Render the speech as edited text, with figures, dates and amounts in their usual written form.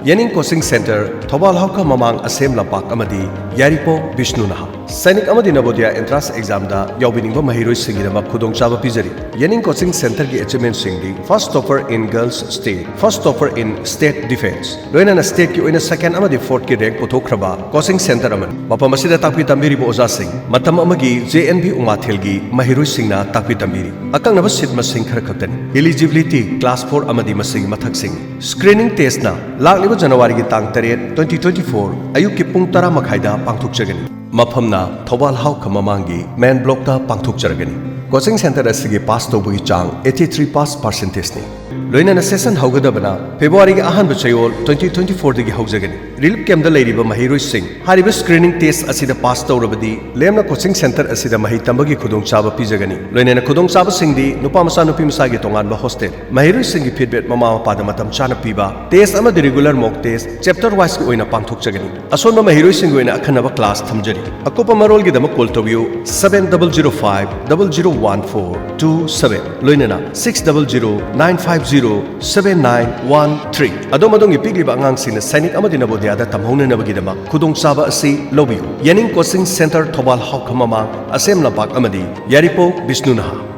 Yaning Coaching Center, Thobal Hauka Mamang Asem Lapak Amadi, Yaripo Vishnu Naha. Sainik Amadi Navodaya entrance exam da Yaubiningba Mahiroi Singidama Kudong Chaba Pizari. Yaning Coaching Center ki achievement singdi first topper in girls state, first topper in state defense. Loina state ki oina second amadi fourth ki rank puthokraba coaching center aman. Mapam asida takpi tambiri bo oza sing. Matam amagi JNB Umathelgi Mahiroi Singna takpi tambiri. Akang naba sit masing khara khaktani. Eligibility class 4 amadi masing mathak sing. Screening test na lakliba January ki tang 3 2024 ayuk ki pung 10 makhaida pangthuk jagani. Maphamna Thobal Hauka Mamangi main block ta pangthuk jaragani. Coaching center asigi pass tobui chang 83 pass percentage ni. Loina na session haugadabana February ki ahan chayol 2024 dagi haujagani. Relief camp da leiriba Mahiroi Singh hariba screening test asida pass tawrabadi lemna coaching center asida mahi tambagi khudong chaba pijagani. Loina na khudong chaba singdi nupa masa nupi masa gi tongan ba hostel. Mahiroi Singh gi feedback mama mapa da matam chana piba test ama regular mock test chapter wise ki oina pangthuk jagani. Ason ma Mahiroi Singh oina akhanaba class thamjari. Akopa marol gi dama call tawbiu 7005 001427 loina na 600 9507913 Adom adong ipigli ba angang sina Sainik amadi Navodaya da tamhona nabagidama khudong chaba asi lobiu. Yaning Coaching Center Thobal Hauka Mamang Asem Lapak amadi Yaripo Vishnu Naha.